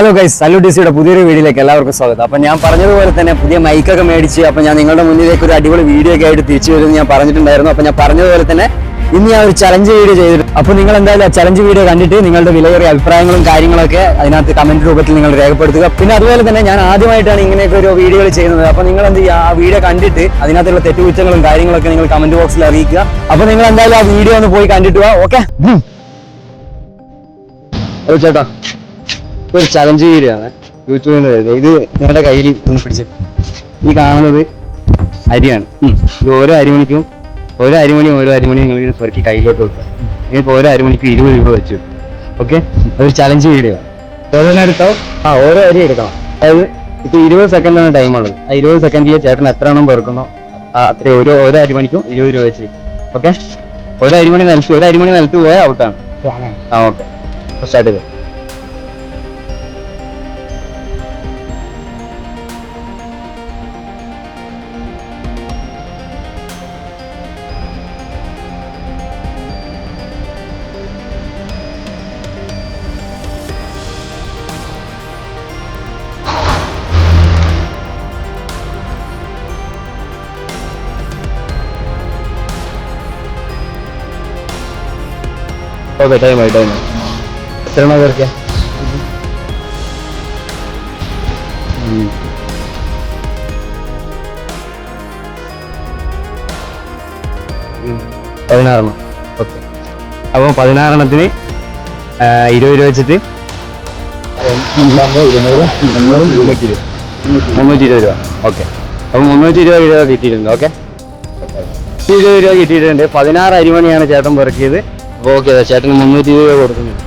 Hello guys, സല്ലു ഡിസിയുടെ പുതിയൊരു വീഡിയോയിലേക്ക് എല്ലാവർക്കും സ്വാഗതം. അപ്പം ഞാൻ പറഞ്ഞതുപോലെ തന്നെ പുതിയ മൈക്കൊക്കെ മേടിച്ച് അപ്പം ഞാൻ നിങ്ങളുടെ മുന്നിലേക്ക് ഒരു അടിപൊളി വീഡിയോ ഒക്കെ ആയിട്ട് തിരിച്ചു വരുമെന്ന് ഞാൻ പറഞ്ഞിട്ടുണ്ടായിരുന്നു. അപ്പം ഞാൻ പറഞ്ഞതുപോലെ തന്നെ ഇന്ന് ഞാൻ ഒരു ചലഞ്ച് വീഡിയോ ചെയ്തിട്ടുണ്ട്. അപ്പോൾ നിങ്ങൾ എന്തായാലും ആ ചലഞ്ച് വീഡിയോ കണ്ടിട്ട് നിങ്ങളുടെ വിലയേറിയ അഭിപ്രായങ്ങളും കാര്യങ്ങളൊക്കെ അതിനകത്ത് കമന്റ് രൂപത്തിൽ നിങ്ങൾ രേഖപ്പെടുത്തുക. പിന്നെ അതുപോലെ തന്നെ ഞാൻ ആദ്യമായിട്ടാണ് ഇങ്ങനെയൊക്കെ ഒരു വീഡിയോകൾ ചെയ്യുന്നത്. അപ്പോൾ നിങ്ങൾ എന്ത് ചെയ്യുക, ആ വീഡിയോ കണ്ടിട്ട് അതിനകത്തുള്ള തെറ്റുകുറ്റങ്ങളും കാര്യങ്ങളൊക്കെ നിങ്ങൾ കമന്റ് ബോക്സിൽ അറിയിക്കുക. അപ്പോൾ നിങ്ങൾ എന്തായാലും ആ വീഡിയോ ഒന്ന് പോയി കണ്ടിട്ട് പോവാ. ഓക്കെ ചേട്ടാ, ഒരു ചലഞ്ച് വീഡിയോ ആണ് യൂട്യൂബിൽ നിന്ന് വരുന്നത്. ഇത് നിങ്ങളുടെ കയ്യിൽ ഒന്ന് പിടിച്ച്, ഈ കാണുന്നത് അരിയാണ്. ഇത് ഓരോ അരിമണിക്കും ഓരോ അരിമണി നിങ്ങൾ ഇത് പെറുക്കി കയ്യിലോട്ട് വെക്കുക. ഇതിപ്പോൾ ഓരോ അരിമണിക്കും 20 രൂപ വെച്ചു. ഓക്കെ, അതൊരു ചലഞ്ച് വീഡിയോ ആണ്. ഓരോന്ന് എടുത്തോ, ഓരോ അരി എടുക്കണം. അതായത് ഇപ്പോൾ 20 സെക്കൻഡാണ് ടൈമുള്ളത്. ആ 20 സെക്കൻഡിൽ ചേട്ടൻ എത്ര എണ്ണം പെറുക്കുന്നോ അത്രയും ഓരോ അരിമണിക്കും 20 രൂപ വെച്ച്. ഓക്കെ, ഒരു അരിമണി നിലത്ത് പോയാൽ ഔട്ടാണ്. ഓക്കെ, സ്റ്റാർട്ട് ചെയ്ത്. ഓക്കെ, ടൈമായി. എത്ര എണ്ണം പേർക്ക്? 16. ഓക്കെ, അപ്പം 16 എണ്ണത്തിന് 20 രൂപ വെച്ചിട്ട് 320 രൂപ. ഓക്കെ, അപ്പം 320 രൂപ കിട്ടിയിട്ടുണ്ട്. ഓക്കെ, 20 രൂപ കിട്ടിയിട്ടുണ്ട്. 16 അരിമണിയാണ് ചേട്ടൻ പെറുക്കിയത്. ഓക്കെ, ചേട്ടന് 320 രൂപ കൊടുക്കുന്നുണ്ട്.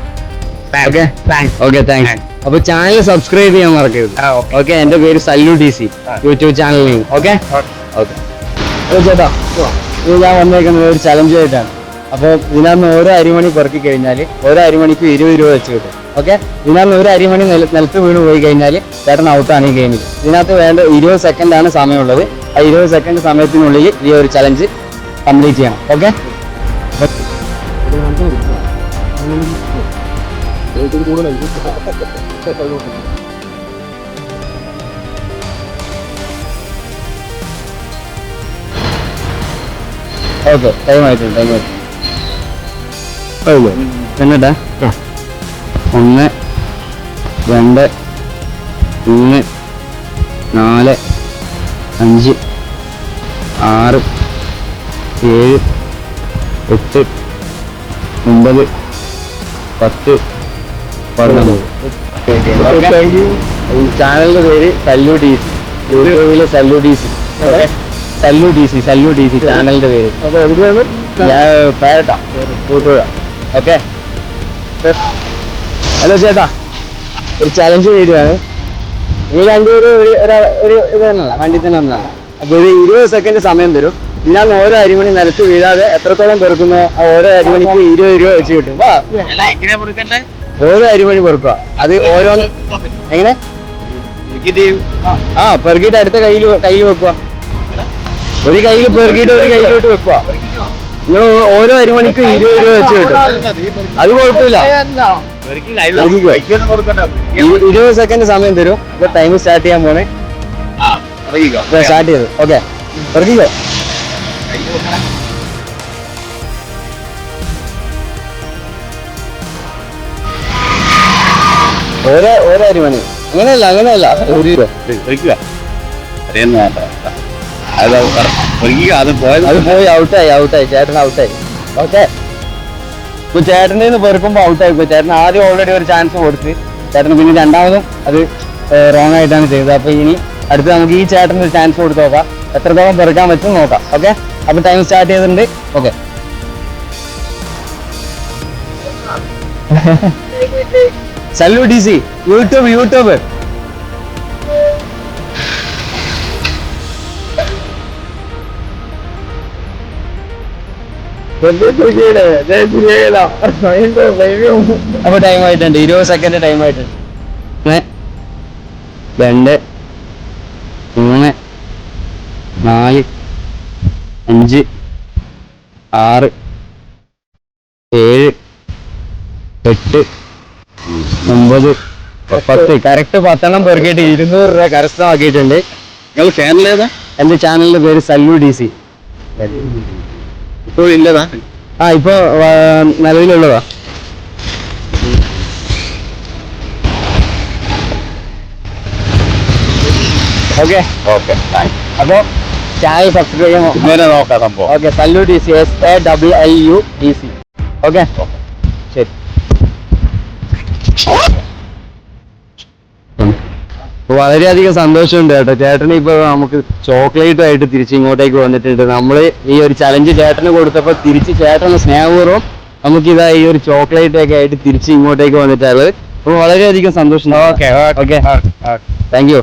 Okay, thanks. അപ്പൊ ചാനൽ സബ്സ്ക്രൈബ് ചെയ്യാൻ മറക്കരുത്. ഓക്കെ, എന്റെ പേര് സല്ലു DC, YouTube channel name. Okay okay. ചേട്ടാ, ഇത് ഞാൻ വന്നേക്കുന്നത് ഒരു ചലഞ്ച് ആയിട്ടാണ്. അപ്പോൾ ഇതിനകത്ത് ഓരോ അരിമണി പെറുക്കി കഴിഞ്ഞാൽ ഓരോ അരിമണിക്ക് 20 രൂപ വെച്ച് കിട്ടും. ഓക്കെ, ഇതിനകത്ത് ഒരു അരിമണി നിലത്ത് വീണ് പോയി കഴിഞ്ഞാൽ ചേട്ടൻ ഔട്ടാണ് ഈ ഗെയിമിൽ. ഇതിനകത്ത് വേണ്ട 20 സെക്കൻഡാണ് സമയമുള്ളത്. ആ 20 സെക്കൻഡ് സമയത്തിനുള്ളിൽ ഈ ഒരു ചലഞ്ച് കംപ്ലീറ്റ് ചെയ്യണം. ഓക്കെ, ഓക്കെ, ടൈം ആയിട്ടുണ്ട്. എന്നിട്ടാ 1 2 3 4 5 6 7 8 9 10 11. ചാനലിന്റെ പേര് സല്ലു DC, യൂട്യൂബിലെ സല്ലു DC. സല്ലു DC ചാനലിന്റെ പേര്. പേരട്ടാ കൂട്ടുക. ഓക്കെ, ഹലോ ചേട്ടാ, ഒരു ചലഞ്ച് വീഡിയോയാണ്. ഈ രണ്ടുപേരും ഒരു ഇത് തന്നെയല്ല, വണ്ടി തന്നെ ഒന്നല്ല. അപ്പോൾ ഒരു 20 സെക്കൻഡ് സമയം തരും. ഇതിനകത്ത് ഓരോ അരിമണി നിലത്ത് വീഴാതെ എത്രത്തോളം പെറുക്കുന്നോ ആ ഓരോ അരിമണിക്ക് 20 രൂപ വെച്ച് കിട്ടും. ഓരോ അരിമണി പെറുക്കുക. അത് ഓരോന്ന് എങ്ങനെ പെറുക്കിയിട്ട് അടുത്ത കയ്യിൽ വെക്കുക. ഒരു കയ്യിൽ പെറുക്കിയിട്ട് ഒരു കയ്യിലോട്ട് വെക്കുക. നിങ്ങൾ ഓരോ അരിമണിക്ക് 20 രൂപ വെച്ച് കിട്ടും. അത് കുഴപ്പമില്ല. 20 സെക്കൻഡ് സമയം തരും. ഇപ്പൊ ടൈം സ്റ്റാർട്ട് ചെയ്യാൻ പോണേ. സ്റ്റാർട്ട് ചെയ്തു. ഓക്കെ, പെറുക്കിക്കോ. ഓരോ അരിമണി. അങ്ങനെയല്ല അത് പോയി ഔട്ടായി. ചേട്ടൻ ഔട്ടായി. ഓക്കെ, ഇപ്പൊ ചേട്ടൻ്റെ നിന്ന് പെറുക്കുമ്പോ ഔട്ടായി പോയി. ചേട്ടൻ ആദ്യം ഓൾറെഡി ഒരു ചാൻസ് കൊടുത്ത് ചേട്ടന് പിന്നെ രണ്ടാമതും അത് റോങ് ആയിട്ടാണ് ചെയ്തത്. അപ്പൊ ഇനി അടുത്ത് നമുക്ക് ഈ ചേട്ടന് ഒരു ചാൻസ് കൊടുത്ത് നോക്കാം, എത്രത്തോളം പെറുക്കാൻ പറ്റും നോക്കാം. ഓക്കെ, അപ്പൊ ടൈം സ്റ്റാർട്ട് ചെയ്തിട്ടുണ്ട്. Okay, Sallu DC YouTube. അപ്പൊ ടൈം ആയിട്ടുണ്ട്. 20 സെക്കൻഡ് ടൈം ആയിട്ടുണ്ട്. 1 2 3 4 5 6 7 8 9 10 കറക്റ്റ് 10 പെറുക്കിയിട്ട് 200 രൂപ കരസ്ഥമാക്കിയിട്ടുണ്ട്. നിങ്ങൾ ചാനൽ ഏതാ? എന്റെ ചാനലിന്റെ പേര് സല്ലു DC. ഇപ്പോൾ ഇല്ലതാ? ഇപ്പൊ നിലവിലുള്ളതാ. ഓക്കെ അപ്പൊ ചാനൽ സബ്സ്ക്രൈബ് ചെയ്യാമോ? ഇങ്ങനെ നോക്കാം സംഭവം. Okay, Sallu DC, SALLU DC. Okay ശരി. വളരെയധികം സന്തോഷമുണ്ട് കേട്ടോ. ചേട്ടന് ഇപ്പൊ നമുക്ക് ചോക്ലേറ്റ് ആയിട്ട് തിരിച്ച് ഇങ്ങോട്ടേക്ക് വന്നിട്ടുണ്ട്. നമ്മള് ഈ ഒരു ചലഞ്ച് ചേട്ടന് കൊടുത്തപ്പോ തിരിച്ച് ചേട്ടന് സ്നേഹപൂർവ്വം നമുക്കിതാ ഈ ഒരു ചോക്ലേറ്റ് ഒക്കെ ആയിട്ട് തിരിച്ച് ഇങ്ങോട്ടേക്ക് വന്നിട്ടുള്ളത്. അപ്പൊ വളരെയധികം സന്തോഷം. Okay thank you.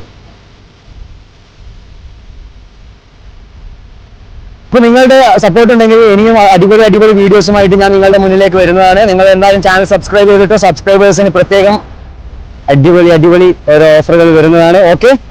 അപ്പൊ നിങ്ങളുടെ സപ്പോർട്ട് ഉണ്ടെങ്കിൽ ഇനിയും അടിപൊളി വീഡിയോസുമായിട്ട് ഞാൻ നിങ്ങളുടെ മുന്നിലേക്ക് വരുന്നതാണ്. നിങ്ങൾ എന്തായാലും ചാനൽ സബ്സ്ക്രൈബ് ചെയ്തിട്ട് സബ്സ്ക്രൈബേഴ്സിന് പ്രത്യേകം അടിപൊളി ഓരോ ഓഫറുകൾ വരുന്നതാണ്. ഓക്കെ.